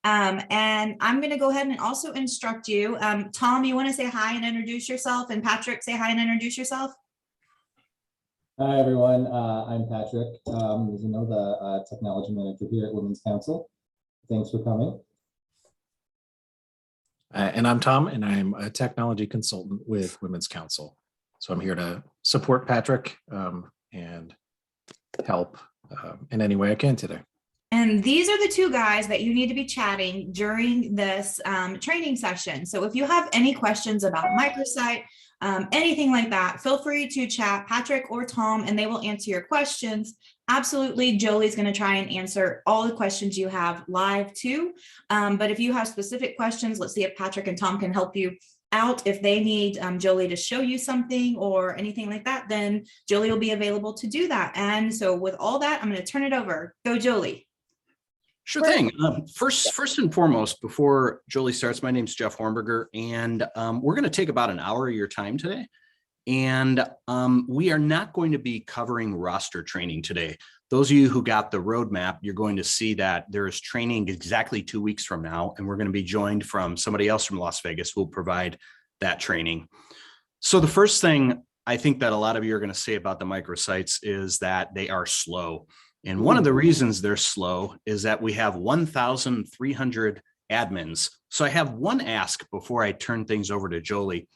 And I'm going to go ahead and also instruct you. Tom, you want to say hi and introduce yourself? And Patrick, say hi and introduce yourself. Hi, everyone. I'm Patrick, as you know, the technology manager here at Women's Council. Thanks for coming. And I'm Tom, and I'm a technology consultant with Women's Council. So I'm here to support Patrick and help in any way I can today. And these are the two guys that you need to be chatting during this training session. So if you have any questions about Microsite, anything like that, feel free to chat Patrick or Tom, and they will answer your questions. Absolutely, Jolie's going to try and answer all the questions you have live too. But if you have specific questions, let's see if Patrick and Tom can help you out. If they need Jolie to show you something or anything like that, then Jolie will be available to do that. And so with all that, I'm going to turn it over. Go, Jolie. Sure thing. First and foremost, before Jolie starts, my name's Jeff Hornberger, and we're going to take about an hour of your time today. And we are not going to be covering roster training today. Those of you who got the roadmap, you're going to see that there is training exactly 2 weeks from now, and we're going to be joined from somebody else from Las Vegas who will provide that training. So the first thing I think that a lot of you are going to say about the microsites is that they are slow. And one of the reasons they're slow is that we have 1,300 admins. So I have one ask before I turn things over to Jolie.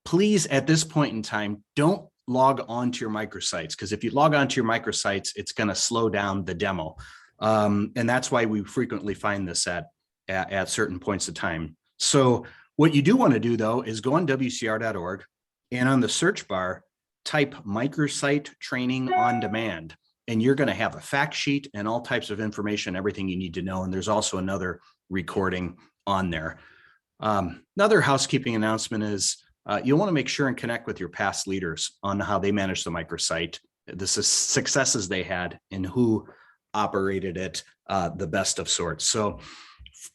Please, at this point in time, don't log on to your microsites, because if you log on to your microsites, it's going to slow down the demo. And that's why we frequently find this at certain points of time. So what you do want to do, though, is go on WCR.org and on the search bar, type microsite training on demand. And you're going to have a fact sheet and all types of information, everything you need to know. And there's also another recording on there. Another housekeeping announcement is you'll want to make sure and connect with your past leaders on how they managed the microsite, the successes they had, and who operated it the best of sorts. So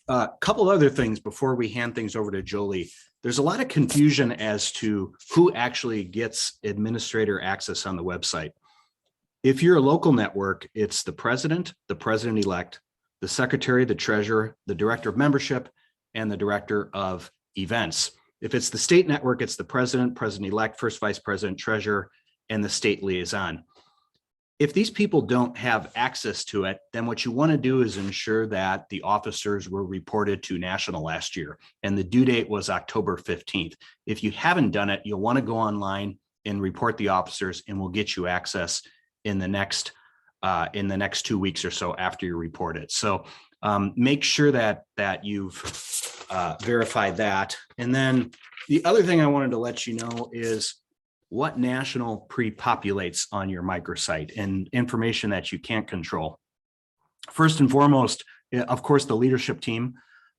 a couple other things before we hand things over to Jolie. There's a lot of confusion as to who actually gets administrator access on the website. If you're a local network, it's the president-elect, the secretary, the treasurer, the director of membership, and the director of events. If it's the state network, it's the president, president-elect, first vice president, treasurer, and the state liaison. If these people don't have access to it, then what you want to do is ensure that the officers were reported to national last year, and the due date was October 15th. If you haven't done it, you'll want to go online and report the officers, and we'll get you access in the next 2 weeks or so after you report it. So make sure that you've verified that. And then the other thing I wanted to let you know is what national pre-populates on your microsite and information that you can't control. First and foremost, of course, the leadership team.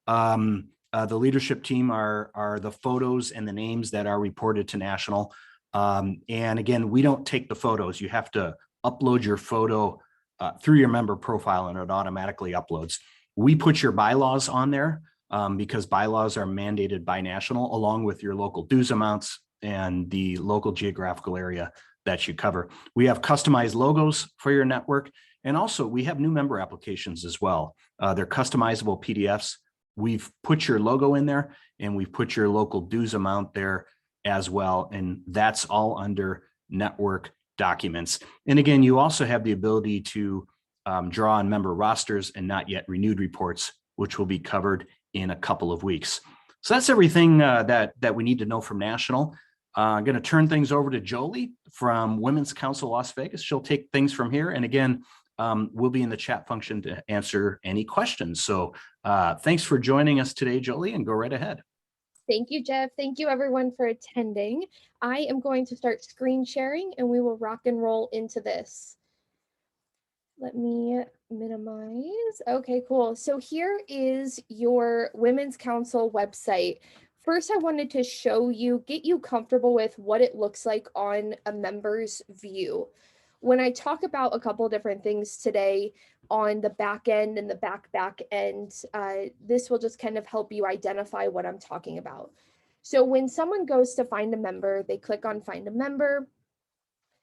The leadership team are the photos and the names that are reported to national. And again, we don't take the photos. You have to upload your photo through your member profile, and it automatically uploads. We put your bylaws on there because bylaws are mandated by national, along with your local dues amounts and the local geographical area that you cover. We have customized logos for your network. And also we have new member applications as well. They're customizable PDFs. We've put your logo in there, and we've put your local dues amount there as well. And that's all under network documents. And again, you also have the ability to draw on member rosters and not yet renewed reports, which will be covered in a couple of weeks. So that's everything that we need to know from national. I'm going to turn things over to Jolie from Women's Council Las Vegas. She'll take things from here. And again, we'll be in the chat function to answer any questions. So thanks for joining us today, Jolie, and go right ahead. Thank you, Jeff. Thank you, everyone, for attending. I am going to start screen sharing, and we will rock and roll into this. Let me minimize. Okay, cool. So here is your Women's Council website. First, I wanted to show you, get you comfortable with what it looks like on a member's view. When I talk about a couple of different things today on the back end and the back end, this will just kind of help you identify what I'm talking about. So when someone goes to find a member, they click on find a member.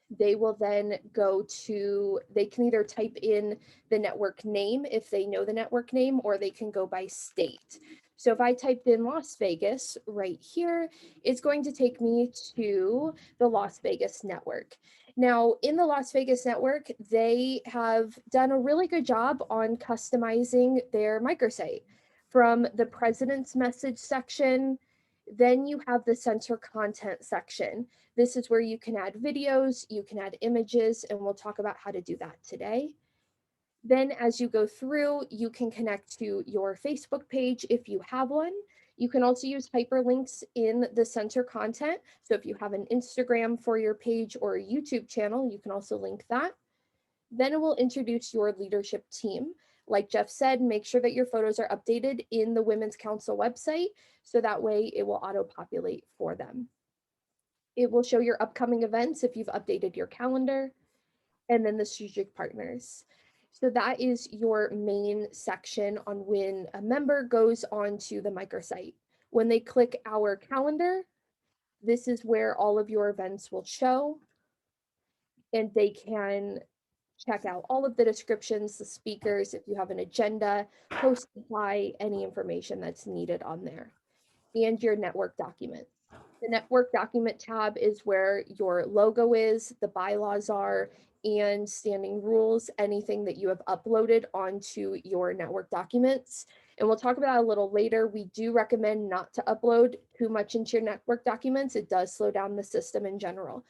They will then they can either type in the network name if they know the network name, or they can go by state. So if I typed in Las Vegas right here, it's going to take me to the Las Vegas network. Now, in the Las Vegas network, they have done a really good job on customizing their microsite. From the president's message section, then you have the center content section. This is where you can add videos, you can add images, and we'll talk about how to do that today. Then as you go through, you can connect to your Facebook page if you have one. You can also use hyperlinks in the center content. So if you have an Instagram for your page or a YouTube channel, you can also link that. Then it will introduce your leadership team. Like Jeff said, make sure that your photos are updated in the Women's Council website, so that way it will auto-populate for them. It will show your upcoming events if you've updated your calendar, and then the strategic partners. So that is your main section on when a member goes onto the microsite. When they click our calendar, this is where all of your events will show, and they can check out all of the descriptions, the speakers, if you have an agenda, post supply, any information that's needed on there, and your network documents. The network document tab is where your logo is, the bylaws are, and standing rules, anything that you have uploaded onto your network documents. And we'll talk about that a little later. We do recommend not to upload too much into your network documents. It does slow down the system in general.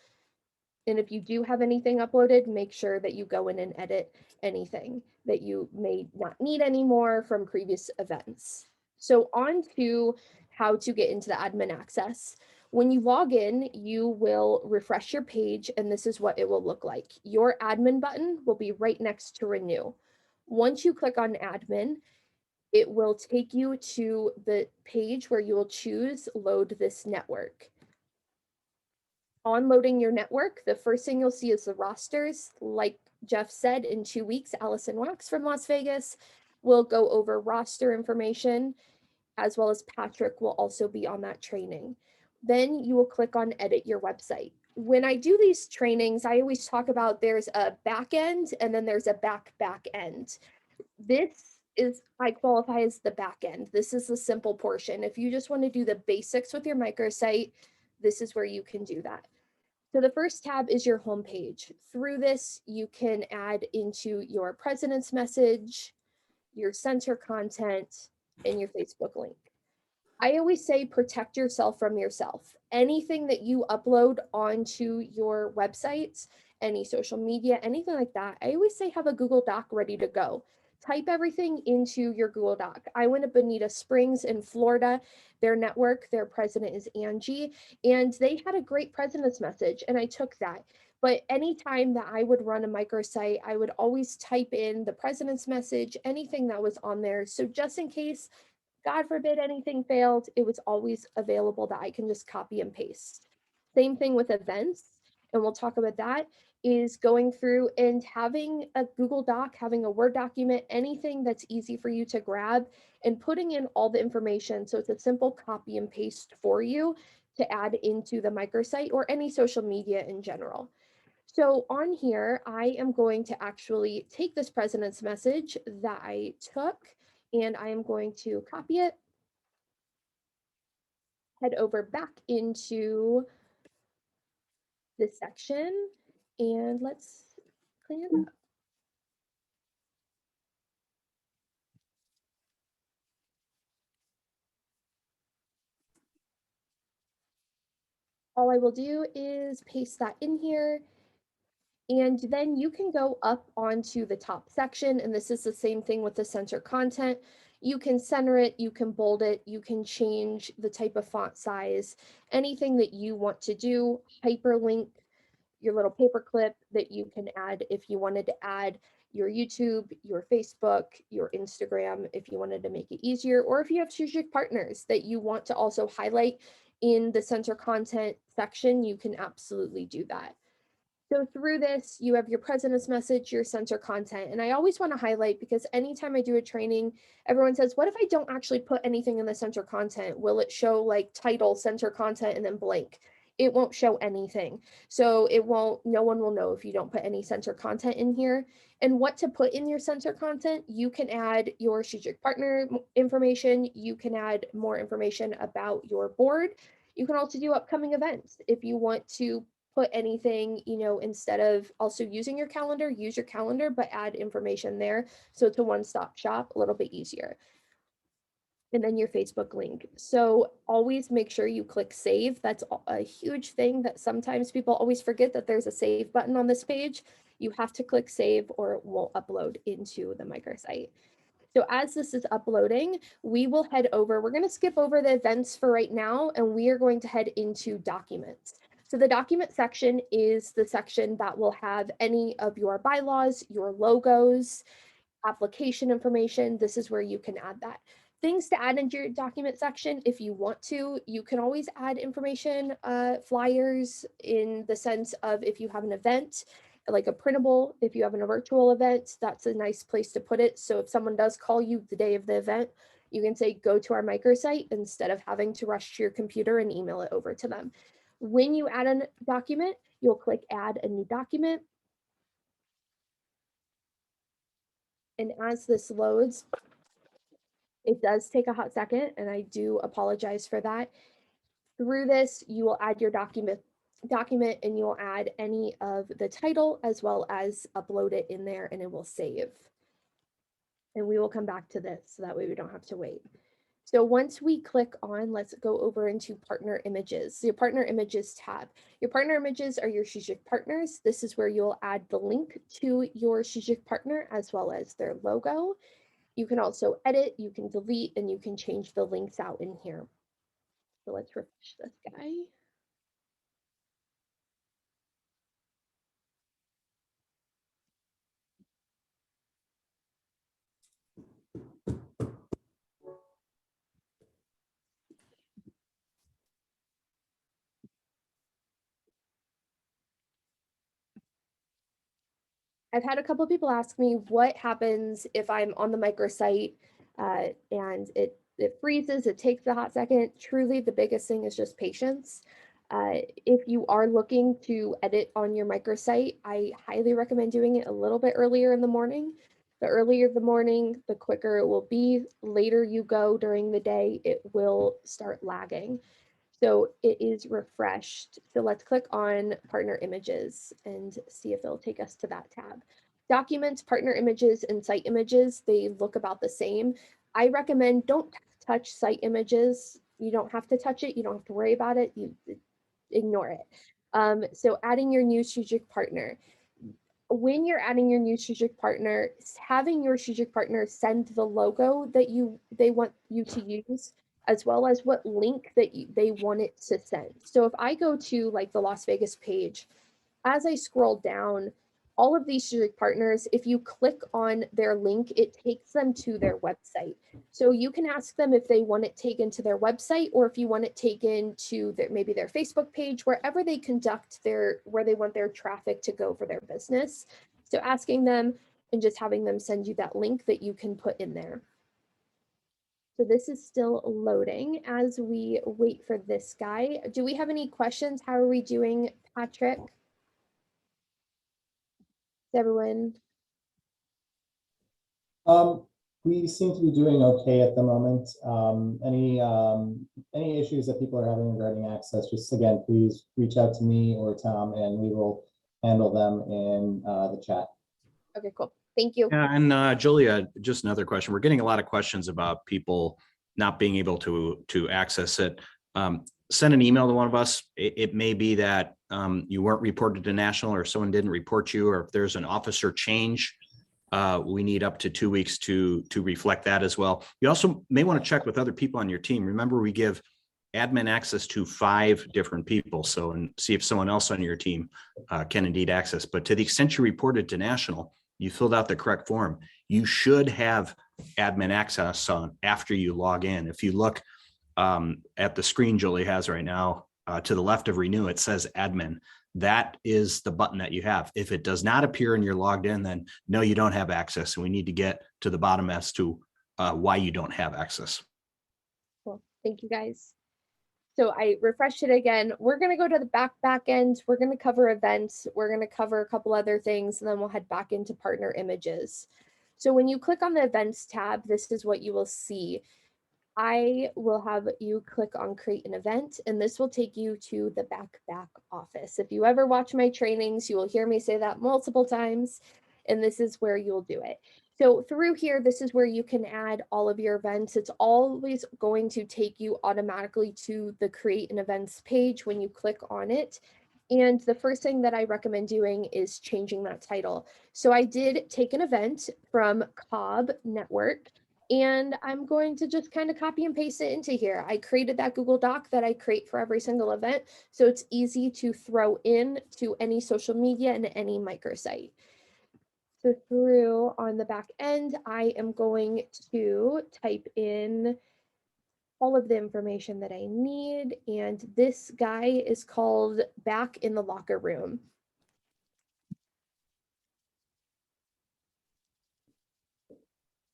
And if you do have anything uploaded, make sure that you go in and edit anything that you may not need anymore from previous events. So on to how to get into the admin access. When you log in, you will refresh your page, and this is what it will look like. Your admin button will be right next to renew. Once you click on admin, it will take you to the page where you will choose load this network. On loading your network, the first thing you'll see is the rosters. Like Jeff said, in 2 weeks, Allison Wax from Las Vegas will go over roster information, as well as Patrick will also be on that training. Then you will click on edit your website. When I do these trainings, I always talk about there's a back end and then there's a back end. This is, I qualify as the back end. This is the simple portion. If you just want to do the basics with your microsite, this is where you can do that. So the first tab is your homepage. Through this, you can add into your president's message, your center content, and your Facebook link. I always say protect yourself from yourself. Anything that you upload onto your websites, any social media, anything like that, I always say have a Google Doc ready to go. Type everything into your Google Doc. I went to Bonita Springs in Florida. Their network, their president is Angie, and they had a great president's message, and I took that. But anytime that I would run a microsite, I would always type in the president's message, anything that was on there. So just in case, God forbid, anything failed, it was always available that I can just copy and paste. Same thing with events, and we'll talk about that, is going through and having a Google Doc, having a Word document, anything that's easy for you to grab, and putting in all the information. So it's a simple copy and paste for you to add into the microsite or any social media in general. So on here, I am going to actually take this president's message that I took, and I am going to copy it, head over back into this section, and let's clean it up. All I will do is paste that in here, and then you can go up onto the top section, and this is the same thing with the center content. You can center it, you can bold it, you can change the type of font size, anything that you want to do, hyperlink your little paperclip that you can add if you wanted to add your YouTube, your Facebook, your Instagram, if you wanted to make it easier, or if you have strategic partners that you want to also highlight in the center content section, you can absolutely do that. So through this, you have your president's message, your center content. And I always want to highlight, because anytime I do a training, everyone says, what if I don't actually put anything in the center content? Will it show like title, center content, and then blank? it won't show anything. So no one will know if you don't put any censor content in here. And what to put in your censor content, you can add your strategic partner information. You can add more information about your board. You can also do upcoming events. If you want to put anything, instead of also using your calendar, use your calendar, but add information there. So it's a one-stop shop, a little bit easier. And then your Facebook link. So always make sure you click save. That's a huge thing that sometimes people always forget, that there's a save button on this page. You have to click save or it won't upload into the microsite. So as this is uploading, we will head over, we're going to skip over the events for right now, and we are going to head into documents. So the document section is the section that will have any of your bylaws, your logos, application information. This is where you can add that. Things to add into your document section, if you want to, you can always add information, flyers, in the sense of if you have an event, like a printable, if you have a virtual event, that's a nice place to put it. So if someone does call you the day of the event, you can say, go to our microsite, instead of having to rush to your computer and email it over to them. When you add a document, you'll click add a new document. And as this loads, it does take a hot second, and I do apologize for that. Through this, you will add your document and you'll add any of the title as well as upload it in there, and it will save. And we will come back to this so that way we don't have to wait. So once we click on, let's go over into partner images. So your partner images tab. Your partner images are your strategic partners. This is where you'll add the link to your strategic partner as well as their logo. You can also edit, you can delete, and you can change the links out in here. So let's refresh this guy. I've had a couple of people ask me what happens if I'm on the microsite and it freezes, it takes a hot second. Truly, the biggest thing is just patience. If you are looking to edit on your microsite, I highly recommend doing it a little bit earlier in the morning. The earlier the morning, the quicker it will be. Later you go during the day, it will start lagging. So it is refreshed. So let's click on partner images and see if it'll take us to that tab. Documents, partner images, and site images, they look about the same. I recommend don't touch site images. You don't have to touch it. You don't have to worry about it. You ignore it. So adding your new strategic partner. When you're adding your new strategic partner, having your strategic partner send the logo that they want you to use, as well as what link that they want it to send. So if I go to like the Las Vegas page, as I scroll down, all of these strategic partners, if you click on their link, it takes them to their website. So you can ask them if they want it taken to their website, or if you want it taken to maybe their Facebook page, wherever they conduct where they want their traffic to go for their business. So asking them and just having them send you that link that you can put in there. So this is still loading as we wait for this guy. Do we have any questions? How are we doing, Patrick? Everyone? We seem to be doing okay at the moment. Any issues that people are having regarding access, just again, please reach out to me or Tom and we will handle them in the chat. Okay, cool. Thank you. Yeah, and Julia, just another question. We're getting a lot of questions about people not being able to access it. Send an email to one of us. It may be that you weren't reported to national, or someone didn't report you, or if there's an officer change, we need up to 2 weeks to reflect that as well. You also may want to check with other people on your team. Remember, we give admin access to 5 different people. So, and see if someone else on your team can indeed access. But to the extent you reported to national, you filled out the correct form, you should have admin access on after you log in. If you look at the screen Julie has right now, to the left of renew, it says admin. That is the button that you have. If it does not appear and you're logged in, then no, you don't have access. And we need to get to the bottom as to why you don't have access. Cool. Thank you, guys. So I refreshed it again. We're going to go to the back end. We're going to cover events. We're going to cover a couple other things, and then we'll head back into partner images. So when you click on the events tab, this is what you will see. I will have you click on create an event, and this will take you to the back office. If you ever watch my trainings, you will hear me say that multiple times, and this is where you'll do it. So through here, this is where you can add all of your events. It's always going to take you automatically to the create an events page when you click on it. And the first thing that I recommend doing is changing that title. So I did take an event from Cobb Network, and I'm going to just kind of copy and paste it into here. I created that Google Doc that I create for every single event, so it's easy to throw in to any social media and any microsite. So through on the back end, I am going to type in all of the information that I need, and this guy is called Back in the Locker Room.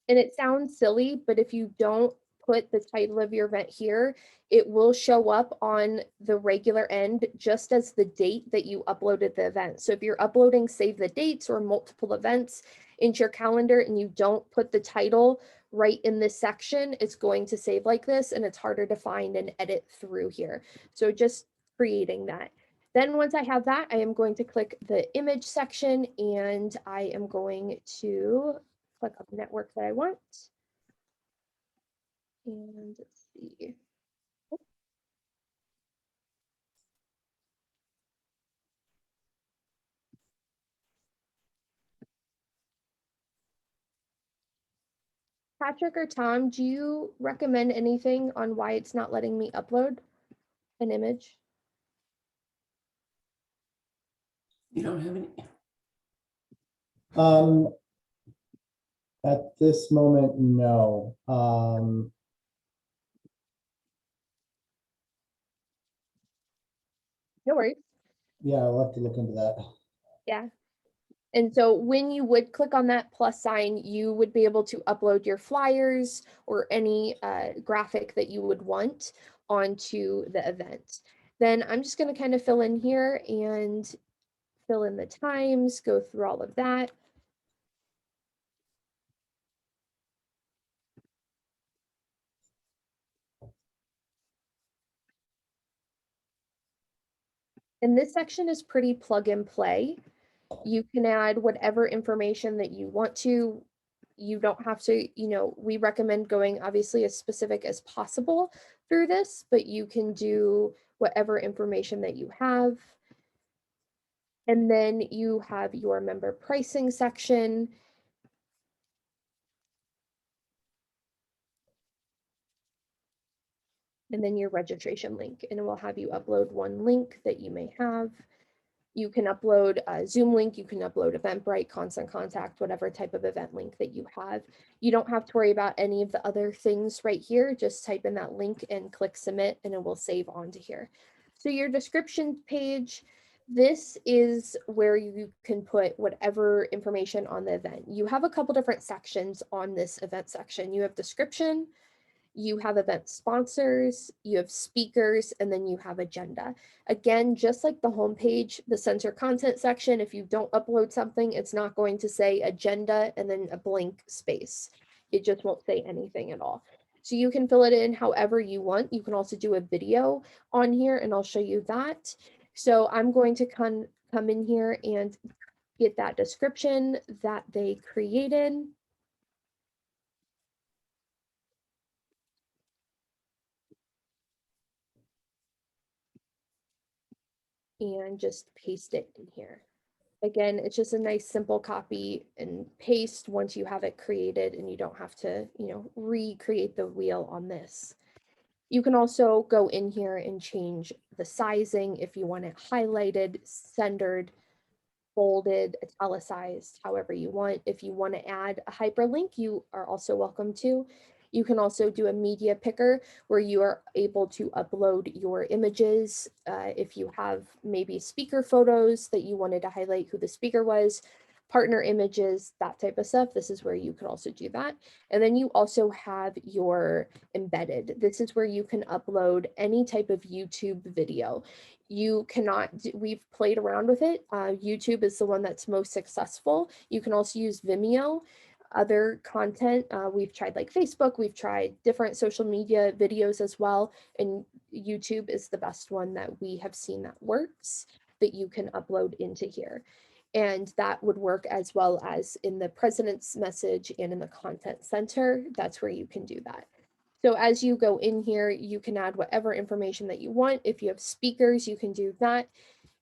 And it sounds silly, but if you don't put the title of your event here, it will show up on the regular end just as the date that you uploaded the event. So if you're uploading save the dates or multiple events into your calendar and you don't put the title right in this section, it's going to save like this, and it's harder to find and edit through here. So just creating that. Then once I have that, I am going to click the image section, and I am going to click on the network that I want. And let's see. Patrick or Tom, do you recommend anything on why it's not letting me upload an image? You don't have any? At this moment, no. No worries. Yeah, I'll have to look into that. Yeah. And so when you would click on that plus sign, you would be able to upload your flyers or any graphic that you would want onto the event. Then I'm just going to kind of fill in here and fill in the times, go through all of that. And this section is pretty plug and play. You can add whatever information that you want to. You don't have to, we recommend going obviously as specific as possible through this, but you can do whatever information that you have. And then you have your member pricing section. And then your registration link, and it will have you upload one link that you may have. You can upload a Zoom link, you can upload Eventbrite, Constant Contact, whatever type of event link that you have. You don't have to worry about any of the other things right here. Just type in that link and click submit, and it will save onto here. So your description page, this is where you can put whatever information on the event. You have a couple different sections on this event section. You have description, you have event sponsors, you have speakers, and then you have agenda. Again, just like the homepage, the censor content section, if you don't upload something, it's not going to say agenda and then a blank space. It just won't say anything at all. So you can fill it in however you want. You can also do a video on here, and I'll show you that. So I'm going to come in here and get that description that they created. And just paste it in here. Again, it's just a nice simple copy and paste once you have it created, and you don't have to, recreate the wheel on this. You can also go in here and change the sizing if you want it highlighted, centered, bolded, italicized, however you want. If you want to add a hyperlink, you are also welcome to. You can also do a media picker where you are able to upload your images. If you have maybe speaker photos that you wanted to highlight who the speaker was, partner images, that type of stuff. This is where you could also do that. And then you also have your embedded. This is where you can upload any type of YouTube video. You cannot, we've played around with it. YouTube is the one that's most successful. You can also use Vimeo. Other content, we've tried like Facebook, we've tried different social media videos as well. And YouTube is the best one that we have seen that works, that you can upload into here. And that would work as well as in the president's message and in the content center. That's where you can do that. So as you go in here, you can add whatever information that you want. If you have speakers, you can do that.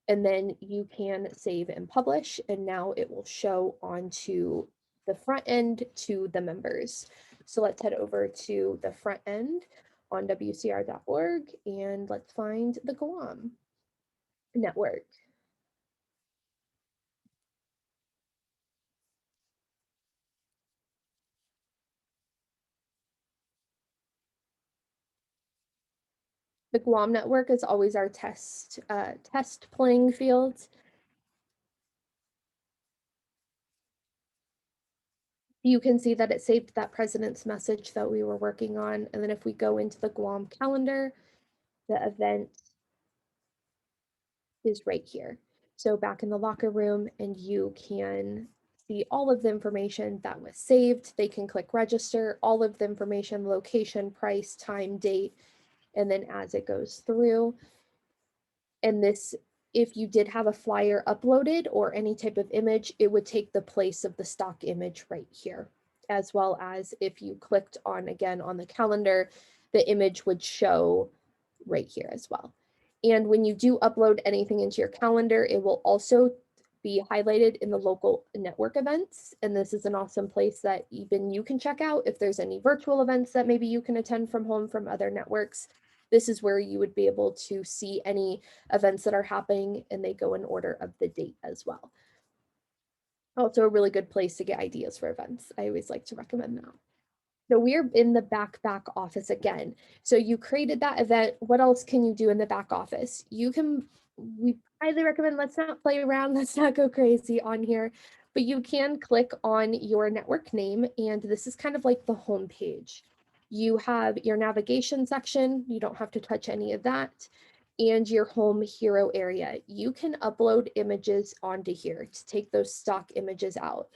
And then you can save and publish. And now it will show onto the front end to the members. So let's head over to the front end on wcr.org and let's find the Guam network. The Guam network is always our test playing field. You can see that it saved that president's message that we were working on. And then if we go into the Guam calendar, the event is right here. So back in the locker room, and you can see all of the information that was saved. They can click register, all of the information, location, price, time, date, and then as it goes through. And this, if you did have a flyer uploaded or any type of image, it would take the place of the stock image right here. As well as if you clicked on, again, on the calendar, the image would show right here as well. And when you do upload anything into your calendar, it will also be highlighted in the local network events. And this is an awesome place that even you can check out if there's any virtual events that maybe you can attend from home from other networks. This is where you would be able to see any events that are happening, and they go in order of the date as well. Also a really good place to get ideas for events. I always like to recommend that. So we're in the back office again. So you created that event. What else can you do in the back office? You can, we highly recommend, let's not play around, let's not go crazy on here, but you can click on your network name, and this is kind of like the home page. You have your navigation section. You don't have to touch any of that. And your home hero area. You can upload images onto here to take those stock images out.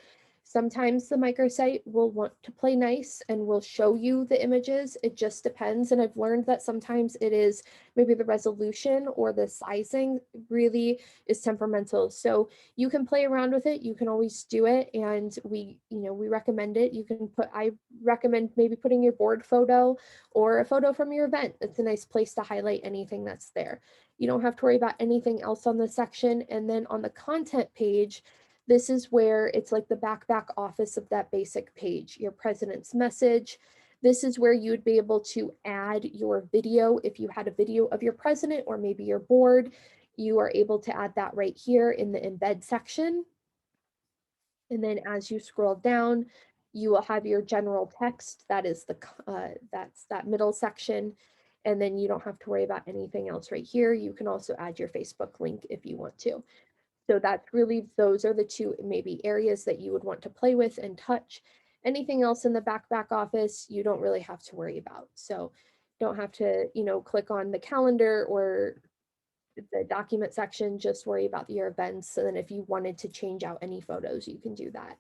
Sometimes the microsite will want to play nice and will show you the images. It just depends. And I've learned that sometimes it is maybe the resolution or the sizing really is temperamental. So you can play around with it. You can always do it. And we recommend it. You can I recommend maybe putting your board photo or a photo from your event. It's a nice place to highlight anything that's there. You don't have to worry about anything else on this section. And then on the content page, this is where it's like the back office of that basic page, your president's message. This is where you would be able to add your video. If you had a video of your president or maybe your board, you are able to add that right here in the embed section. And then as you scroll down, you will have your general text. That is that's that middle section. And then you don't have to worry about anything else right here. You can also add your Facebook link if you want to. So that's really, those are the two maybe areas that you would want to play with and touch. Anything else in the back office, you don't really have to worry about. So don't have to, click on the calendar or the document section, just worry about your events. And then if you wanted to change out any photos, you can do that.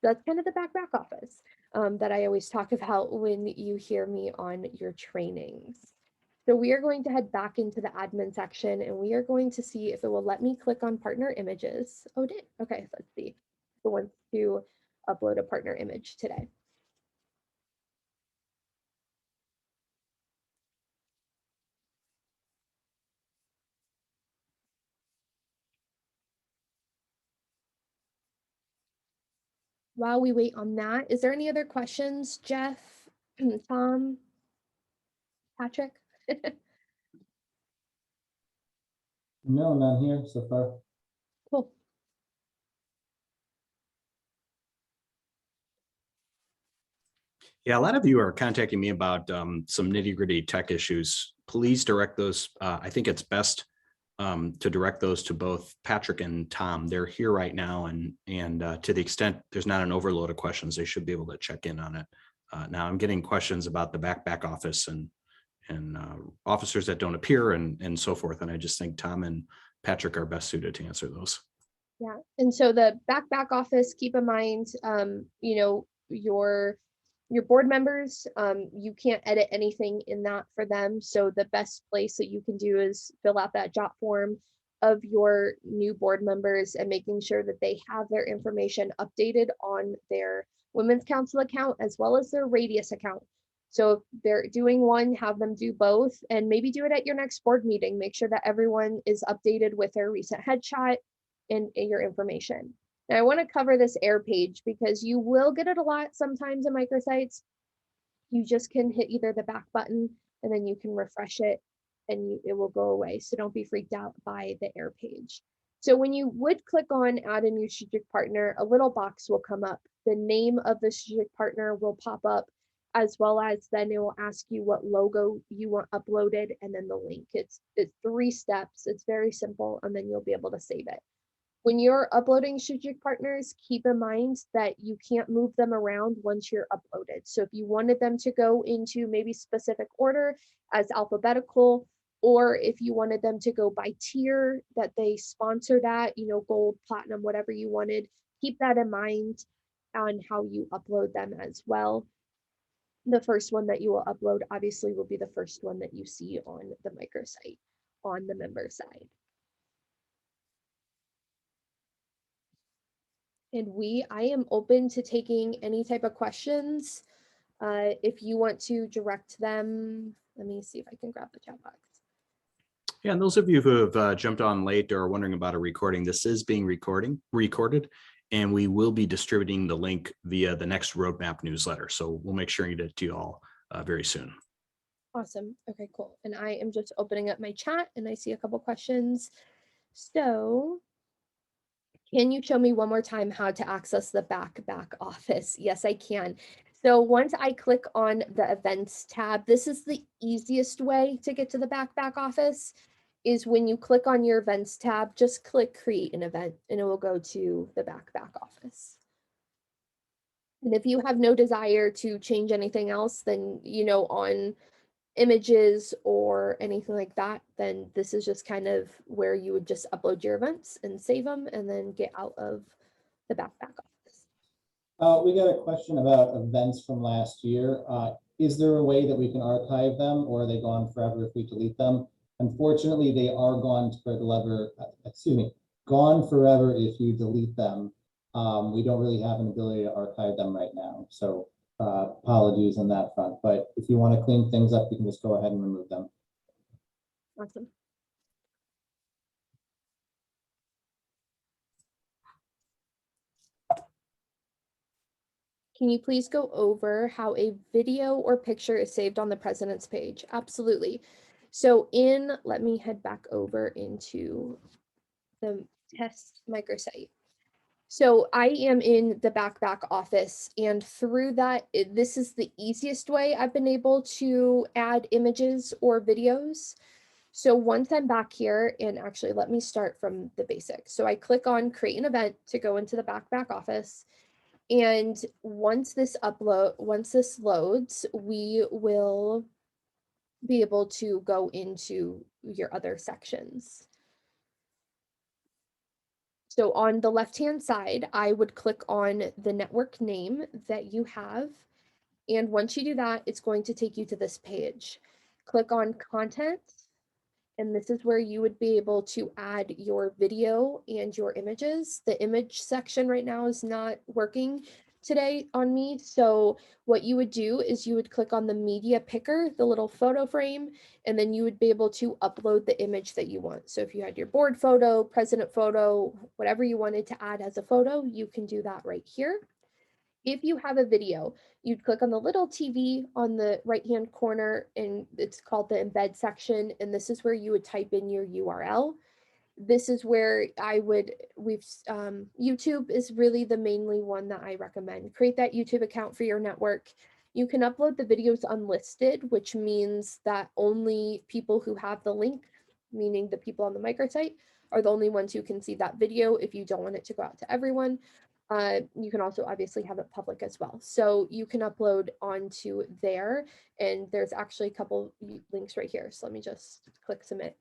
That's kind of the back office that I always talk about when you hear me on your trainings. So we are going to head back into the admin section, and we are going to see if it will let me click on partner images. Oh, it did. Okay, let's see. Who wants to upload a partner image today? While we wait on that, is there any other questions, Jeff, Tom, Patrick? No, none here so far. Cool. Yeah, a lot of you are contacting me about some nitty gritty tech issues. Please direct those. I think it's best to direct those to both Patrick and Tom. They're here right now, and to the extent there's not an overload of questions, they should be able to check in on it. Now I'm getting questions about the back office and officers that don't appear and so forth. And I just think Tom and Patrick are best suited to answer those. Yeah, and so the back office, keep in mind, you know, your board members, you can't edit anything in that for them. So the best place that you can do is fill out that jot form of your new board members and making sure that they have their information updated on their Women's Council account as well as their Radius account. So if they're doing one, have them do both, and maybe do it at your next board meeting. Make sure that everyone is updated with their recent headshot and your information. Now I want to cover this error page because you will get it a lot sometimes in microsites. You just can hit either the back button and then you can refresh it and it will go away. So don't be freaked out by the error page. So when you would click on add a new strategic partner, a little box will come up. The name of the strategic partner will pop up, as well as then it will ask you what logo you want uploaded and then the link. It's 3 steps. It's very simple, and then you'll be able to save it. When you're uploading strategic partners, keep in mind that you can't move them around once you're uploaded. So if you wanted them to go into maybe specific order as alphabetical, or if you wanted them to go by tier that they sponsored at, you know, gold, platinum, whatever you wanted, keep that in mind on how you upload them as well. The first one that you will upload obviously will be the first one that you see on the microsite on the member side. And I am open to taking any type of questions. If you want to direct them, let me see if I can grab the chat box. Yeah, and those of you who have jumped on late or are wondering about a recording, this is being recorded, and we will be distributing the link via the next roadmap newsletter. So we'll make sure you get it to you all very soon. Awesome. Okay, cool. And I am just opening up my chat and I see a couple questions. So can you show me one more time how to access the back office? Yes, I can. So once I click on the events tab, this is the easiest way to get to the back office, is when you click on your events tab, just click create an event and it will go to the back office. And if you have no desire to change anything else, then, you know, on images or anything like that, then this is just kind of where you would just upload your events and save them and then get out of the back office. We got a question about events from last year. Is there a way that we can archive them, or are they gone forever if we delete them? Unfortunately, they are gone forever. Gone forever if you delete them. We don't really have an ability to archive them right now. So apologies on that front, but if you want to clean things up, you can just go ahead and remove them. Awesome. Can you please go over how a video or picture is saved on the president's page? Absolutely. So let me head back over into the test microsite. So I am in the back office, and through that, this is the easiest way I've been able to add images or videos. So once I'm back here, and actually let me start from the basics. So I click on create an event to go into the back office. And once this loads, we will be able to go into your other sections. So on the left-hand side, I would click on the network name that you have. And once you do that, it's going to take you to this page. Click on content. And this is where you would be able to add your video and your images. The image section right now is not working today on me. So what you would do is you would click on the media picker, the little photo frame, and then you would be able to upload the image that you want. So if you had your board photo, president photo, whatever you wanted to add as a photo, you can do that right here. If you have a video, you'd click on the little TV on the right-hand corner, and it's called the embed section. And this is where you would type in your URL. This is where YouTube is really the mainly one that I recommend. Create that YouTube account for your network. You can upload the videos unlisted, which means that only people who have the link meaning the people on the microsite are the only ones who can see that video if you don't want it to go out to everyone. You can also obviously have it public as well. So you can upload onto there, and there's actually a couple links right here. So let me just click submit.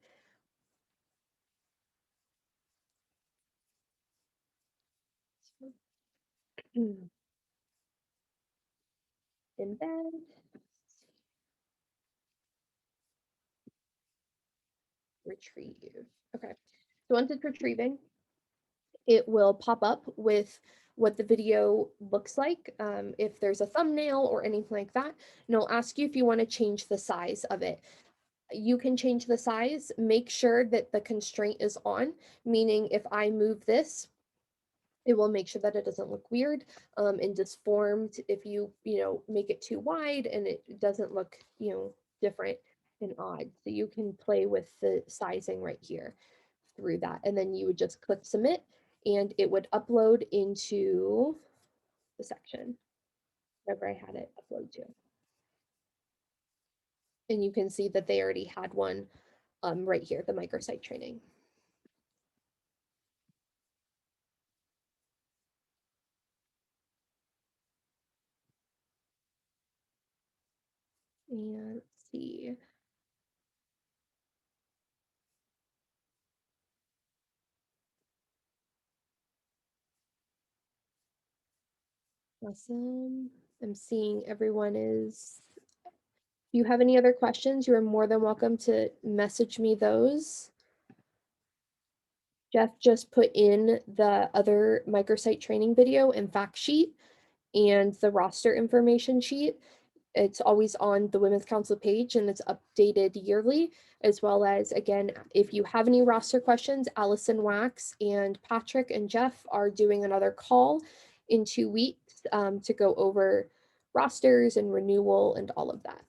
Embed. Retrieve. Okay. So once it's retrieving, it will pop up with what the video looks like, if there's a thumbnail or anything like that, and it'll ask you if you want to change the size of it. You can change the size, make sure that the constraint is on, meaning if I move this, it will make sure that it doesn't look weird and disformed. If you make it too wide and it doesn't look different and odd, so you can play with the sizing right here through that, and then you would just click submit and it would upload into the section wherever I had it upload to. And you can see that they already had one right here, the microsite training. And let's see. Awesome. I'm seeing everyone is. If you have any other questions, you are more than welcome to message me those. Jeff just put in the other microsite training video and fact sheet and the roster information sheet. It's always on the Women's Council page and it's updated yearly, as well as, again, if you have any roster questions, Allison Wax and Patrick and Jeff are doing another call in 2 weeks to go over rosters and renewal and all of that.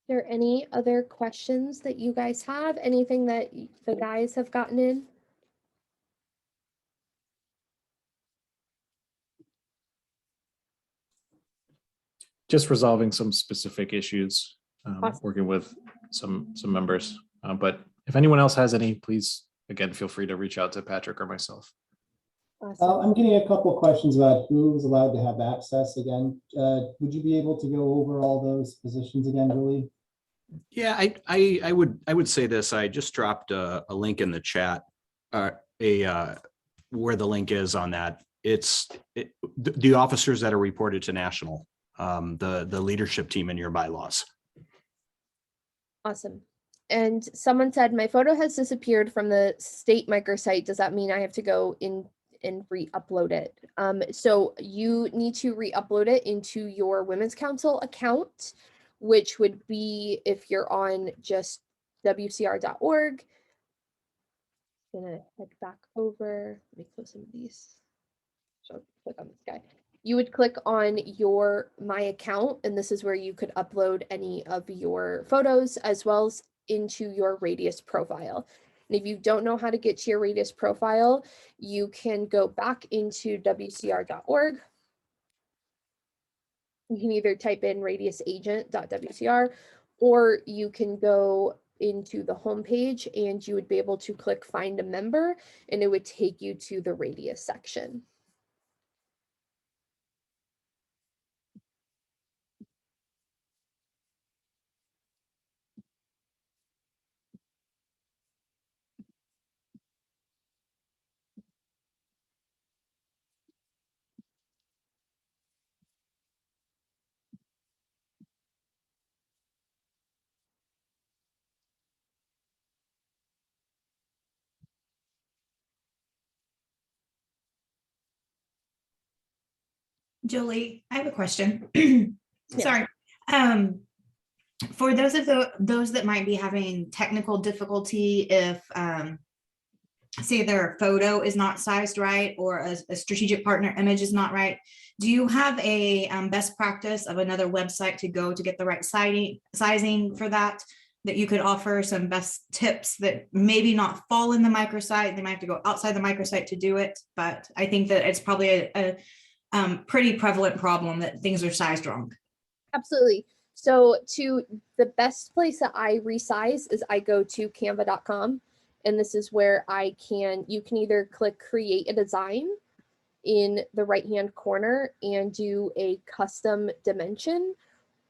There any other questions that you guys have? Anything that the guys have gotten in? Just resolving some specific issues, Awesome. working with some members. But if anyone else has any, please, again, feel free to reach out to Patrick or myself. Awesome. I'm getting a couple of questions about who's allowed to have access again. Would you be able to go over all those positions again, Julie? Yeah, I would say this. I just dropped a link in the chat, where the link is on that. It's the officers that are reported to national, the leadership team in your bylaws. Awesome. And someone said, my photo has disappeared from the state microsite. Does that mean I have to go in and re-upload it? So you need to re-upload it into your Women's Council account, which would be if you're on just wcr.org. I'm gonna head back over. Let me close some of these. So click on this guy. You would click on your My Account, and this is where you could upload any of your photos as well as into your Radius profile. And if you don't know how to get to your Radius profile, you can go back into wcr.org. You can either type in radiusagent.wcr, or you can go into the homepage and you would be able to click find a member and it would take you to the Radius section. Julie, I have a question. Yeah. Sorry. For those that might be having technical difficulty, if say their photo is not sized right, or a strategic partner image is not right, do you have a best practice of another website to go to get the right sizing for that you could offer some best tips that maybe not fall in the microsite? They might have to go outside the microsite to do it, but I think that it's probably a pretty prevalent problem that things are sized wrong. Absolutely. So the best place that I resize is I go to canva.com, and this is where you can either click create a design in the right hand corner and do a custom dimension,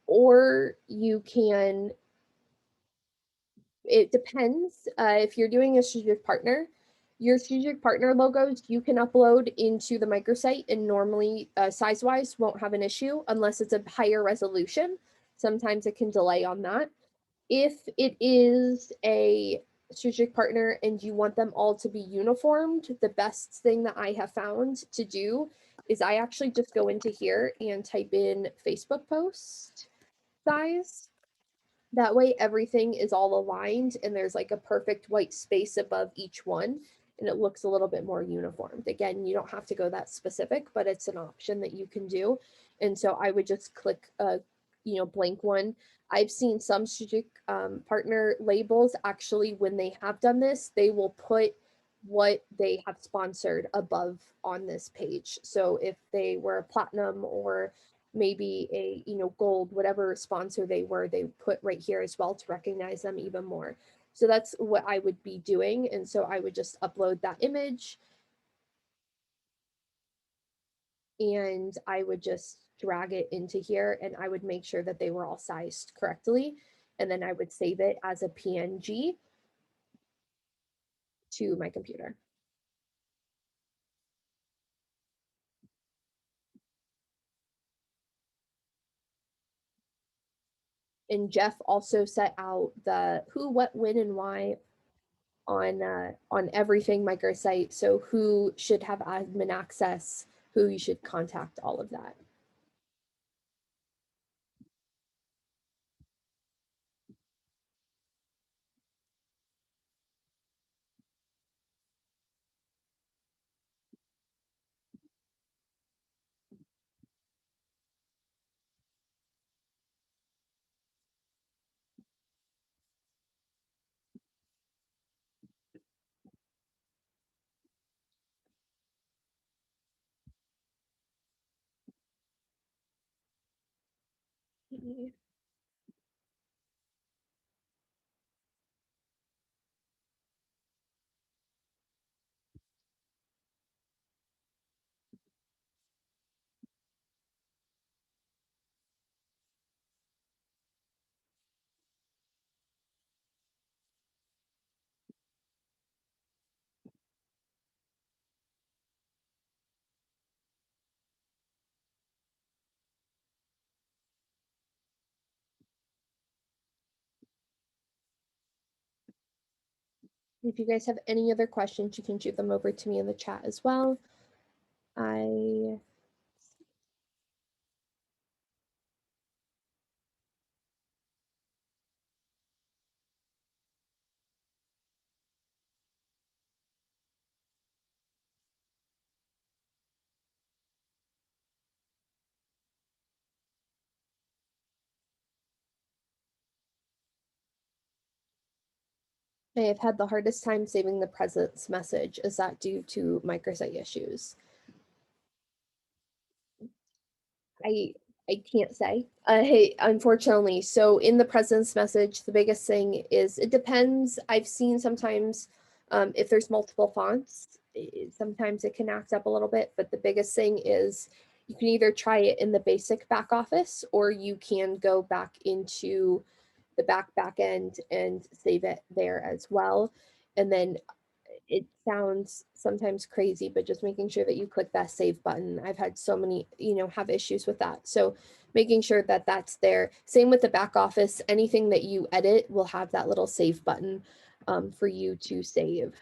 or you can, it depends. If you're doing a strategic partner, your strategic partner logos you can upload into the microsite, and normally size wise won't have an issue unless it's a higher resolution. Sometimes it can delay on that. If it is a strategic partner and you want them all to be uniformed, the best thing that I have found to do is I actually just go into here and type in Facebook post size. That way everything is all aligned and there's like a perfect white space above each one, and it looks a little bit more uniformed. Again, you don't have to go that specific, but it's an option that you can do. And so I would just click a blank one. I've seen some strategic partner labels actually, when they have done this, they will put what they have sponsored above on this page. So if they were a platinum or maybe a gold, whatever sponsor they were, they put right here as well to recognize them even more. So that's what I would be doing. And so I would just upload that image and I would just drag it into here, and I would make sure that they were all sized correctly. And then I would save it as a PNG to my computer. And Jeff also set out the who, what, when, and why on everything microsite. So who should have admin access, who you should contact, all of that. If you guys have any other questions, you can shoot them over to me in the chat as well. I have had the hardest time saving the presence message. Is that due to microsite issues? I can't say, unfortunately. So in the presence message, the biggest thing is it depends. I've seen sometimes if there's multiple fonts, sometimes it can act up a little bit, but the biggest thing is you can either try it in the basic back office, or you can go back into the back end and save it there as well. And then it sounds sometimes crazy, but just making sure that you click that save button. I've had so many, have issues with that. So making sure that that's there. Same with the back office. Anything that you edit will have that little save button for you to save.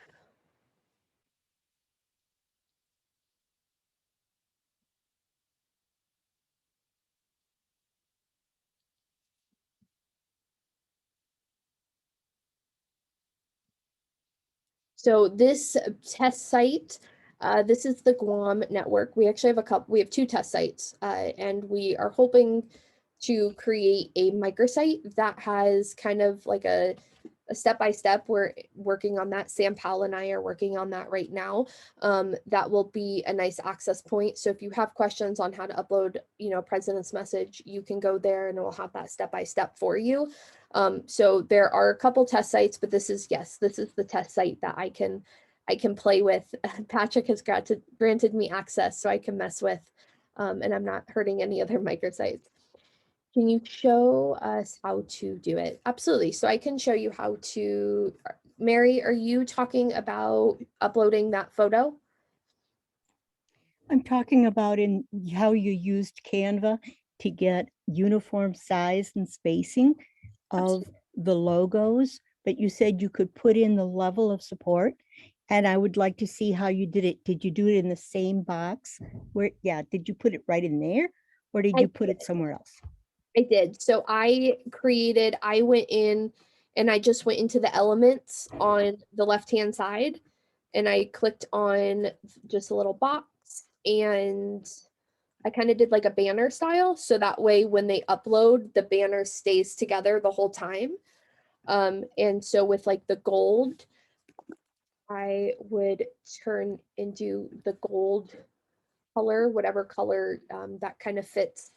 So this test site, this is the Guam network. We actually have we have 2 test sites, and we are hoping to create a microsite that has kind of like a step-by-step. We're working on that. Sam Powell and I are working on that right now. That will be a nice access point. So if you have questions on how to upload, president's message, you can go there and it will have that step-by-step for you. So there are a couple test sites, but this is the test site that I can play with. Patrick has granted me access so I can mess with, and I'm not hurting any other microsites. Can you show us how to do it? Absolutely. So I can show you how to. Mary, are you talking about uploading that photo? I'm talking about in how you used Canva to get uniform size and spacing of the logos, but you said you could put in the level of support. And I would like to see how you did it. Did you do it in the same box? Did you put it right in there? Or did you put it somewhere else? I did. So I went in and I just went into the elements on the left-hand side and I clicked on just a little box and I kind of did like a banner style. So that way when they upload, the banner stays together the whole time. And so with like the gold, I would turn into the gold color, whatever color that kind of fits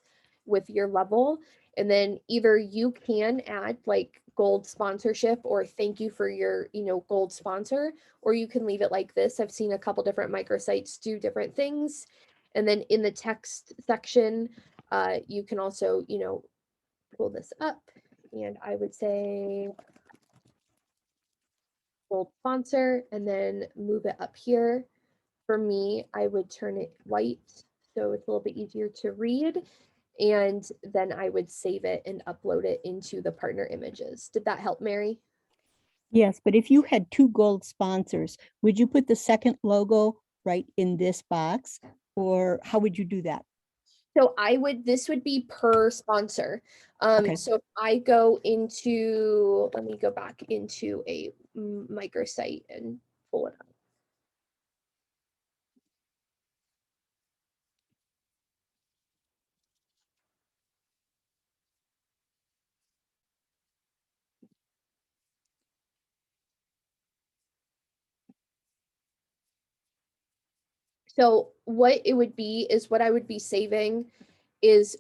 with your level. And then either you can add like gold sponsorship or thank you for your, gold sponsor, or you can leave it like this. I've seen a couple different microsites do different things. And then in the text section, you can also, pull this up and I would say gold sponsor and then move it up here. For me, I would turn it white so it's a little bit easier to read. And then I would save it and upload it into the partner images. Did that help, Mary? Yes, but if you had 2 gold sponsors, would you put the second logo right in this box? Or how would you do that? So this would be per sponsor. Okay. So if I go into, let me go back into a microsite and pull it up. So what it would be is what I would be saving is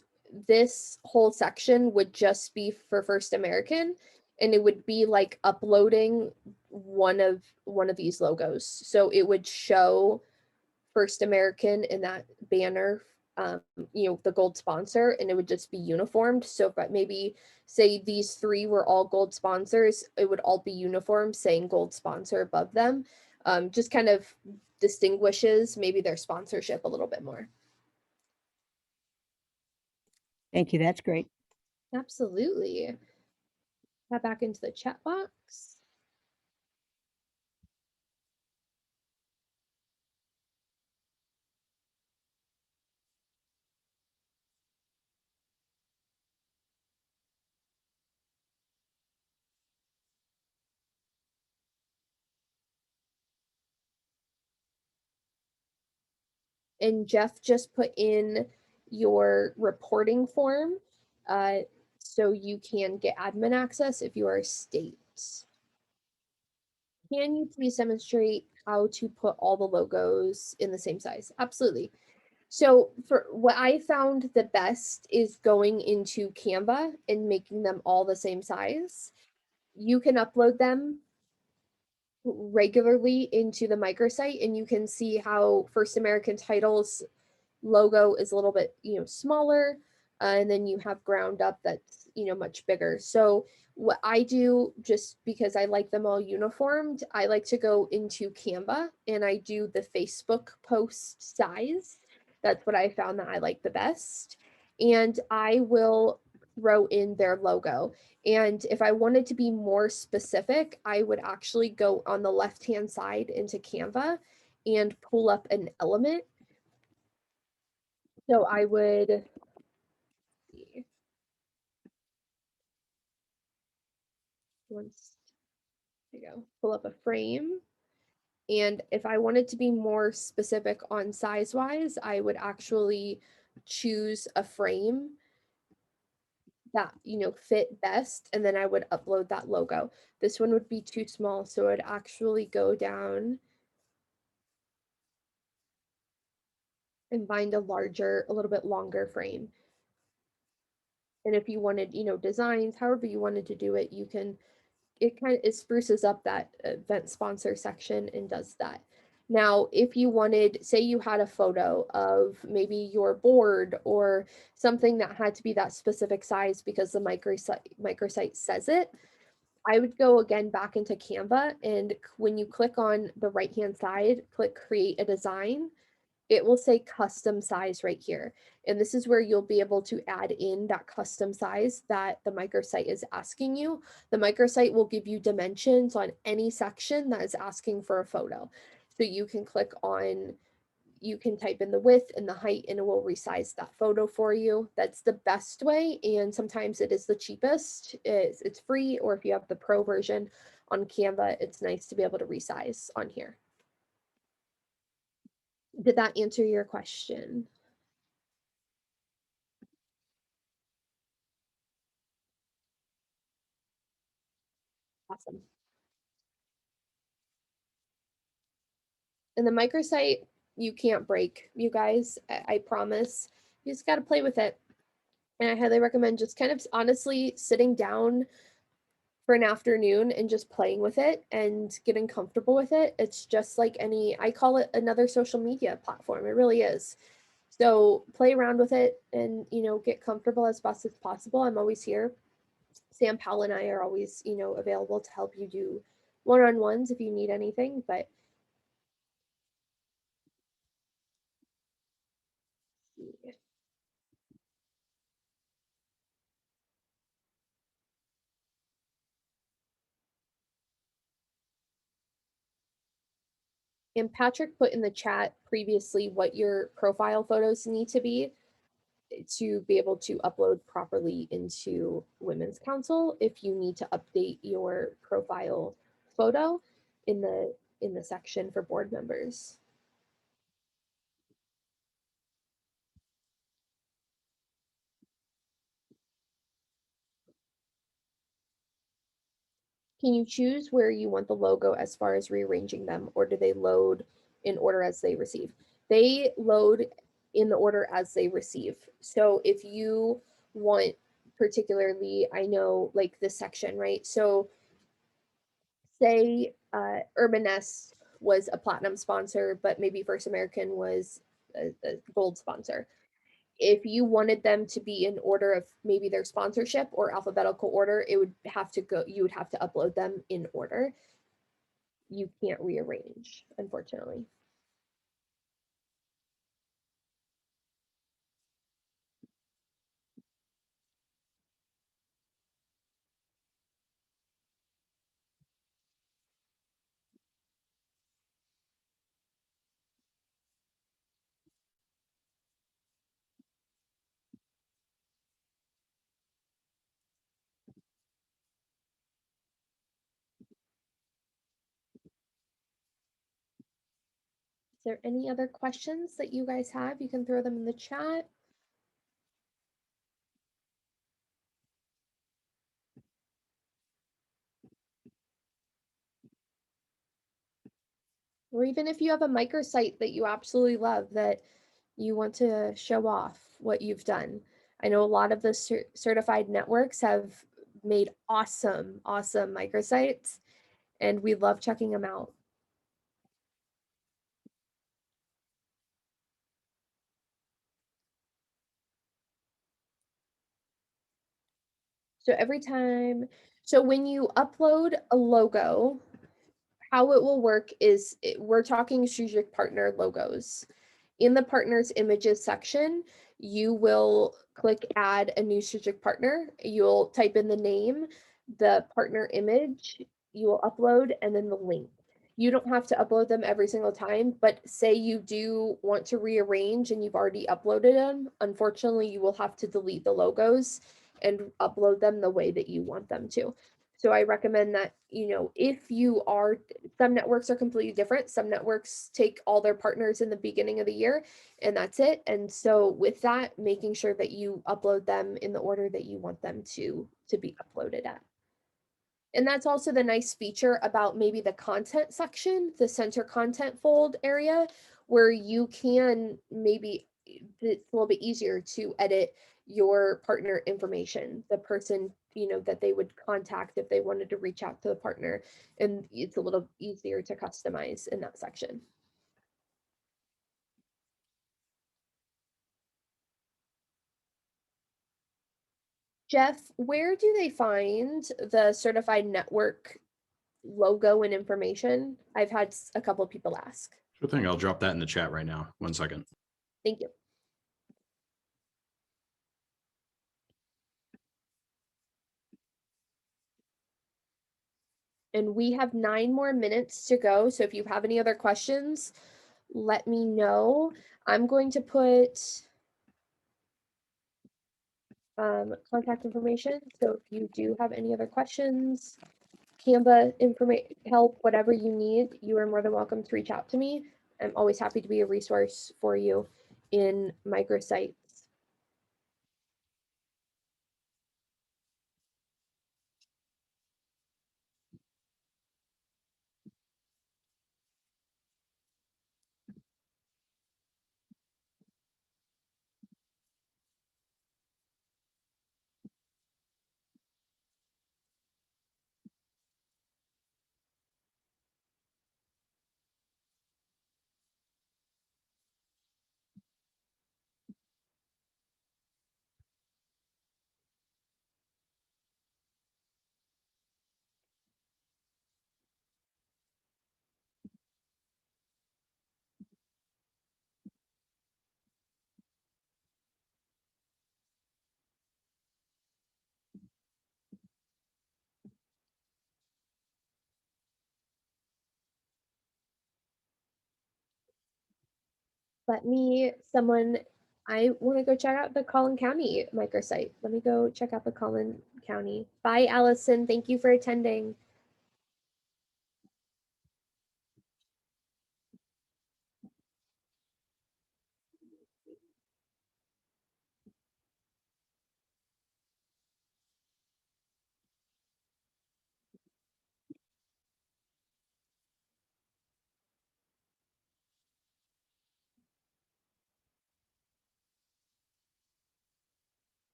this whole section would just be for First American and it would be like uploading one of these logos. So it would show First American in that banner, the gold sponsor, and it would just be uniformed. So if maybe say these 3 were all gold sponsors, it would all be uniform saying gold sponsor above them. Just kind of distinguishes maybe their sponsorship a little bit more. Thank you. That's great. Absolutely. Head back into the chat box. And Jeff just put in your reporting form so you can get admin access if you are a state. Can you please demonstrate how to put all the logos in the same size? Absolutely. So for what I found the best is going into Canva and making them all the same size. You can upload them regularly into the microsite and you can see how First American Titles logo is a little bit, smaller. And then you have ground up that's, much bigger. So what I do, just because I like them all uniformed, I like to go into Canva and I do the Facebook post size. That's what I found that I like the best. And I will throw in their logo. And if I wanted to be more specific, I would actually go on the left-hand side into Canva and pull up an element. So I would see. Once, there you go, pull up a frame And if I wanted to be more specific on size wise, I would actually choose a frame that, fit best. And then I would upload that logo. This one would be too small. So it would actually go down and find a little bit longer frame. And if you wanted, designs, however you wanted to do it, it spruces up that event sponsor section and does that. Now, if you wanted, say you had a photo of maybe your board or something that had to be that specific size because the microsite says it, I would go again back into Canva, and when you click on the right-hand side, click create a design, it will say custom size right here. And this is where you'll be able to add in that custom size that the microsite is asking you. The microsite will give you dimensions on any section that is asking for a photo. So you can click on, you can type in the width and the height and it will resize that photo for you. That's the best way. And sometimes it is the cheapest. It's free, or if you have the pro version on Canva, it's nice to be able to resize on here. Did that answer your question? Awesome. And the microsite, you can't break, you guys. I promise. You just got to play with it. And I highly recommend just kind of honestly sitting down for an afternoon and just playing with it and getting comfortable with it. It's just like I call it another social media platform. It really is. So play around with it and, get comfortable as best as possible. I'm always here. Sam Powell and I are always, available to help you do one-on-ones if you need anything. But and Patrick put in the chat previously what your profile photos need to be able to upload properly into Women's Council. If you need to update your profile photo in the section for board members. Can you choose where you want the logo as far as rearranging them, or do they load in order as they receive? They load in the order as they receive. So if you want particularly, I know like this section, right? So say Urban Nest was a platinum sponsor, but maybe First American was a gold sponsor. If you wanted them to be in order of maybe their sponsorship or alphabetical order, you would have to upload them in order. You can't rearrange, unfortunately. Is there any other questions that you guys have? You can throw them in the chat. Or even if you have a microsite that you absolutely love that you want to show off what you've done. I know a lot of the certified networks have made awesome microsites, and we love checking them out. So when you upload a logo, how it will work is we're talking strategic partner logos. In the partners images section, you will click add a new strategic partner. You'll type in the name, the partner image, you will upload, and then the link. You don't have to upload them every single time, but say you do want to rearrange and you've already uploaded them, unfortunately, you will have to delete the logos and upload them the way that you want them to. So I recommend that, if you are, some networks are completely different. Some networks take all their partners in the beginning of the year and that's it. And so with that, making sure that you upload them in the order that you want them to be uploaded at. And that's also the nice feature about maybe the content section, the center content fold area, where you can maybe, it's a little bit easier to edit your partner information, the person, that they would contact if they wanted to reach out to the partner. And it's a little easier to customize in that section. Jeff, where do they find the certified network logo and information? I've had a couple of people ask. Sure thing. I'll drop that in the chat right now. 1 second. Thank you. And we have 9 more minutes to go. So if you have any other questions, let me know. I'm going to put contact information. So if you do have any other questions, Canva help, whatever you need, you are more than welcome to reach out to me. I'm always happy to be a resource for you in Microsite. I want to go check out the Collin County microsite. Let me go check out the Collin County. Bye, Allison. Thank you for attending.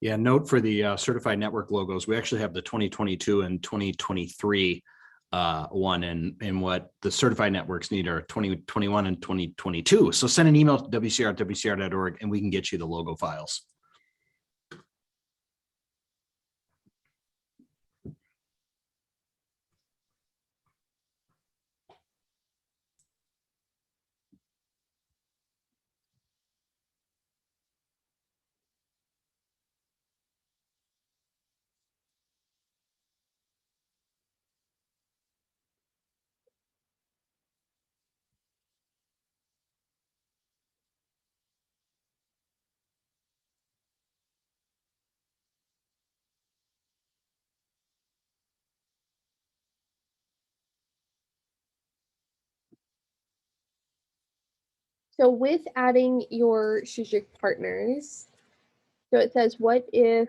Yeah, note for the certified network logos, we actually have the 2022 and 2023 one, and what the certified networks need are 2021 and 2022. So send an email to wcr@wcr.org and we can get you the logo files. So with adding your strategic partners, so it says, what if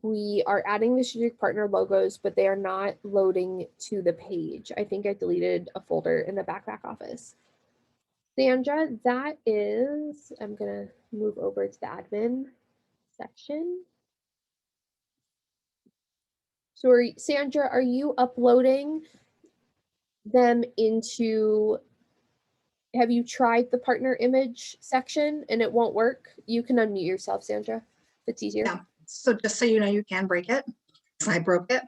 we are adding the strategic partner logos, but they are not loading to the page? I think I deleted a folder in the back office. Sandra, that is, I'm gonna move over to the admin section. So Sandra, are you uploading them into, have you tried the partner image section and it won't work? You can unmute yourself, Sandra. It's easier. Yeah. So just so you know, you can break it. So I broke it.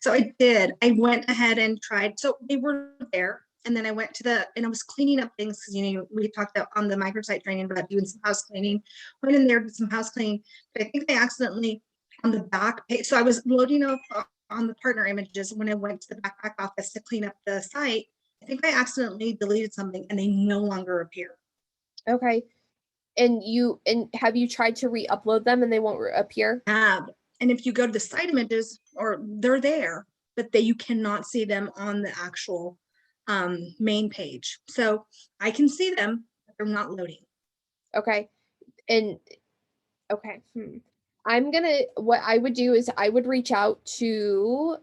So I did. I went ahead and tried. So they were there. And then I went to and I was cleaning up things because, we talked on the microsite training about doing some house cleaning. Went in there, did some house cleaning. But I think I accidentally on the back page. So I was loading up on the partner images when I went to the back office to clean up the site. I think I accidentally deleted something and they no longer appear. Okay. And have you tried to re-upload them and they won't appear? And if you go to the site images, or they're there, but you cannot see them on the actual main page. So I can see them, but they're not loading. Okay. And okay. What I would do is I would reach out to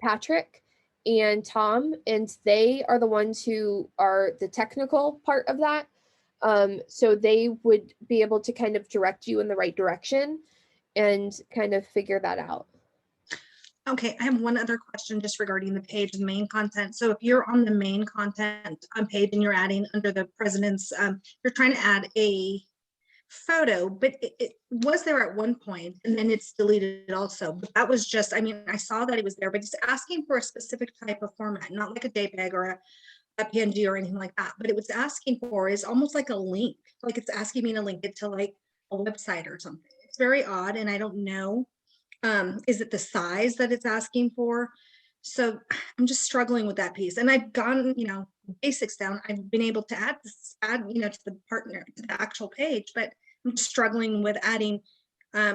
Patrick and Tom, and they are the ones who are the technical part of that. So they would be able to kind of direct you in the right direction and kind of figure that out. Okay, I have one other question just regarding the page, the main content. So if you're on the main content page and you're adding under the president's, you're trying to add a photo, but it was there at one point and then it's deleted also. But that was just, I mean, I saw that it was there, but it's asking for a specific type of format, not like a JPEG or a PNG or anything like that. But it was asking for is almost like a link, like it's asking me to link it to like a website or something. It's very odd, and I don't know. Is it the size that it's asking for? So I'm just struggling with that piece. And I've gone, basics down. I've been able to add, to the partner, to the actual page, but I'm just struggling with adding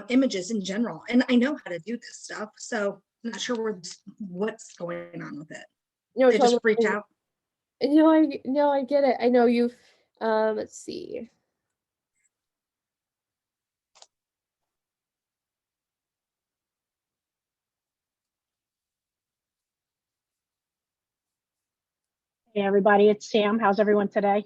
images in general. And I know how to do this stuff. So I'm not sure what's going on with it. No, They just reach out. No, I get it. I know you've, let's see. Hey, everybody, it's Sam. How's everyone today?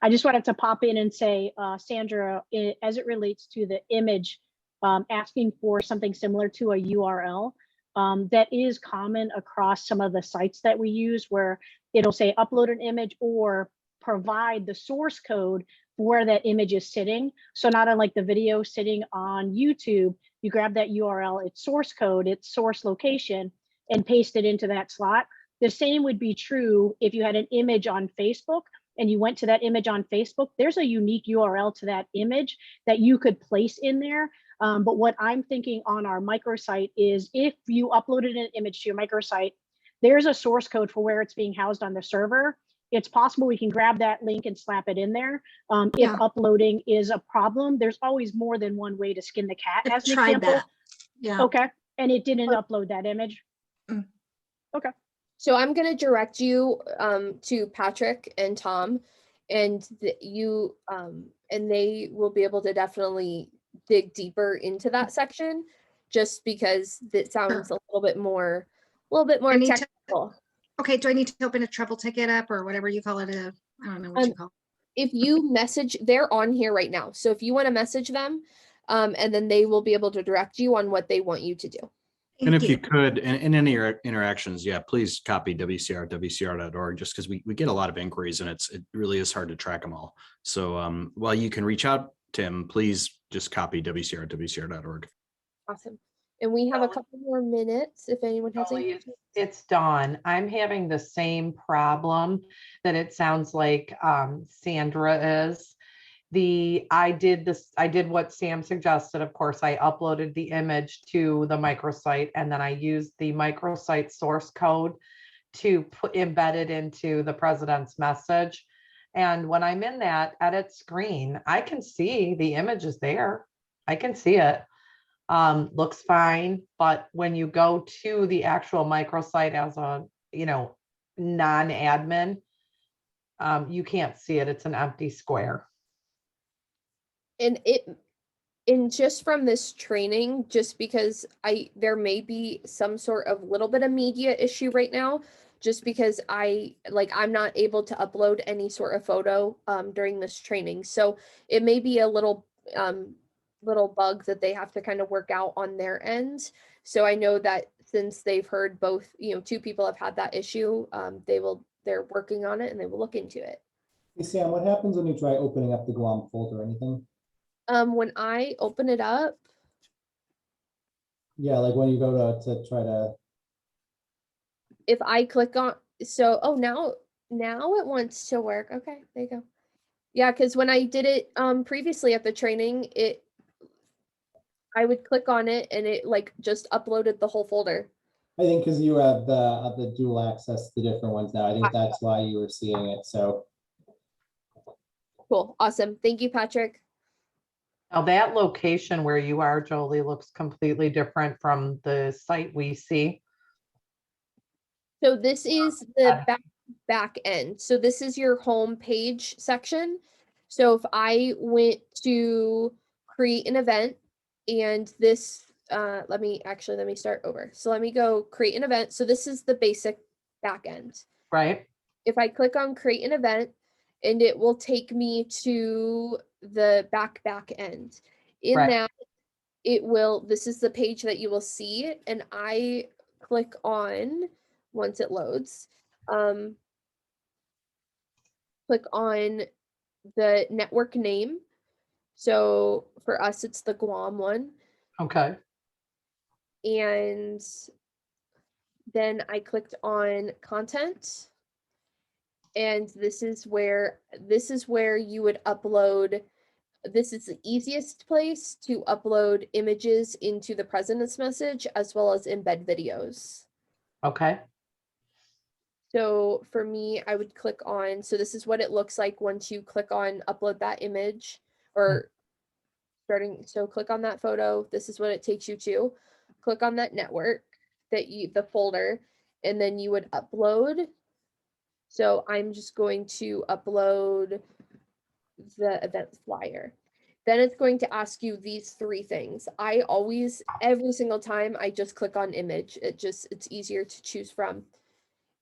I just wanted to pop in and say, Sandra, as it relates to the image, asking for something similar to a URL, that is common across some of the sites that we use, where it'll say upload an image or provide the source code for where that image is sitting. So not unlike the video sitting on YouTube, you grab that URL, its source code, its source location, and paste it into that slot. The same would be true if you had an image on Facebook and you went to that image on Facebook. There's a unique URL to that image that you could place in there. But what I'm thinking on our microsite is if you uploaded an image to your microsite, there's a source code for where it's being housed on the server. It's possible we can grab that link and slap it in there. If uploading is a problem, there's always more than one way to skin the cat, as an example. That. Yeah. Okay. And it didn't upload that image. Okay. So I'm going to direct you to Patrick and Tom, and and they will be able to definitely dig deeper into that section, just because it sounds a little bit more technical. Okay, do I need to open a trouble ticket up or whatever you call it? I don't know what you call it. If you message, they're on here right now. So if you want to message them, and then they will be able to direct you on what they want you to do. And if you could, in any interactions, please copy wcr.org, just because we get a lot of inquiries and it really is hard to track them all. So while you can reach out to him, please just copy wcr.org. Awesome. And we have a couple more minutes if anyone has any. It's Dawn. I'm having the same problem that it sounds like Sandra is. I did what Sam suggested. Of course, I uploaded the image to the microsite, and then I used the microsite source code to embed it into the president's message. And when I'm in that edit screen, I can see the image is there. I can see it. Looks fine. But when you go to the actual microsite as a, non-admin, you can't see it. It's an empty square. And just from this training, just because there may be some sort of little bit of media issue right now, just because I'm not able to upload any sort of photo during this training. So it may be a little bug that they have to kind of work out on their end. So I know that since they've heard both, two people have had that issue, they're working on it and they will look into it. Hey, Sam, what happens when you try opening up the Guam folder or anything? When I open it up. Yeah, like when you go to try to. If I click on, now it wants to work. Okay, there you go. Yeah, because when I did it previously at the training, I would click on it and it just uploaded the whole folder. I think because you have the dual access to the different ones now. I think that's why you were seeing it. So. Cool. Awesome. Thank you, Patrick. Now that location where you are, Jolie, looks completely different from the site we see. So this is the back end. So this is your home page section. So if I went to create an event and this, let me start over. So let me go create an event. So this is the basic back end. Right? If I click on create an event, and it will take me to the back end. In Right. that, this is the page that you will see, and I click on, once it loads, click on the network name. So for us, it's the Guam one. Okay. And then I clicked on content. And this is where you would upload. This is the easiest place to upload images into the president's message, as well as embed videos. Okay. So for me, I would click on, so this is what it looks like once you click on upload that image, or so click on that photo. This is what it takes you to. Click on that network, the folder, and then you would upload. So I'm just going to upload the event flyer. Then it's going to ask you these 3 things. Every single time, I just click on image. It's easier to choose from.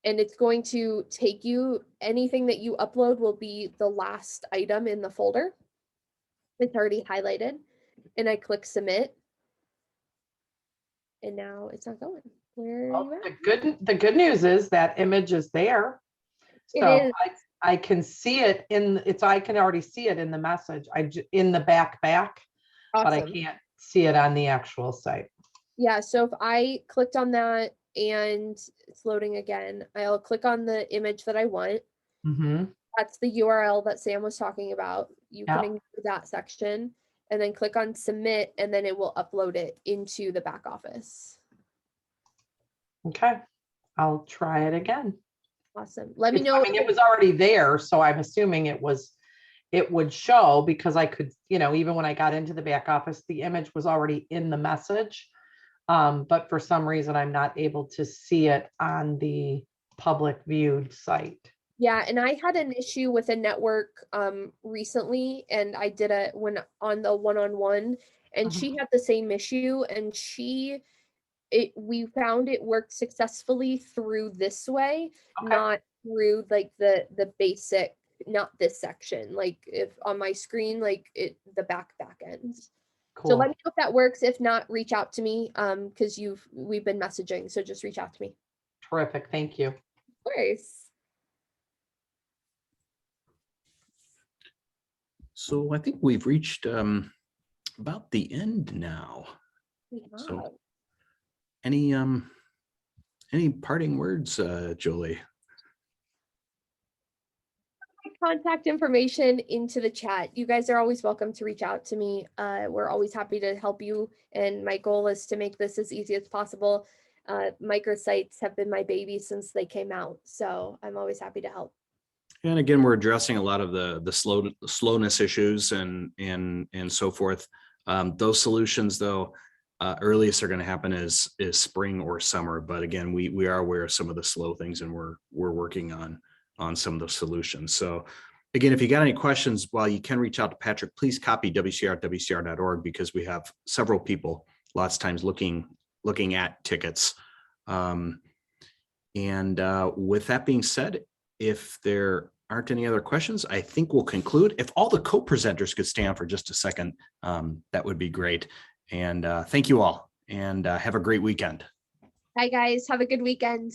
And it's going to take you, anything that you upload will be the last item in the folder. It's already highlighted. And I click submit. And now it's not going. Where are Well, you at? the good news is that image is there. It So is. I can see it I can already see it in the message. In the back, but I Awesome. can't see it on the actual site. Yeah, so if I clicked on that and it's loading again, I'll click on the image that I want. Mm-hmm. That's the URL that Sam was talking about. You Yeah. can ignore that section and then click on submit, and then it will upload it into the back office. Okay. I'll try it again. Awesome. Let me know. I mean, it was already there, so I'm assuming it would show, because I could, even when I got into the back office, the image was already in the message. But for some reason, I'm not able to see it on the public viewed site. Yeah, and I had an issue with a network recently, and I did when on the one-on-one, and she had the same issue, and we found it worked successfully through this way, Okay. not through like the basic, not this section. Like if on my screen, like the back end. Cool. So let me know if that works. If not, reach out to me because we've been messaging. So just reach out to me. Terrific. Thank you. Of course. So I think we've reached about the end now. We have. So any parting words, Julie? Contact information into the chat. You guys are always welcome to reach out to me. We're always happy to help you. And my goal is to make this as easy as possible. Microsites have been my baby since they came out. So I'm always happy to help. And again, we're addressing a lot of the slowness issues and so forth. Those solutions, though, earliest are going to happen is spring or summer. But again, we are aware of some of the slow things, and we're working on some of those solutions. So again, if you got any questions, while you can reach out to Patrick, please copy wcr@wcr.org, because we have several people lots of times looking at tickets. And with that being said, if there aren't any other questions, I think we'll conclude. If all the co-presenters could stand for just a second, that would be great. And thank you all, and have a great weekend. Bye, guys. Have a good weekend.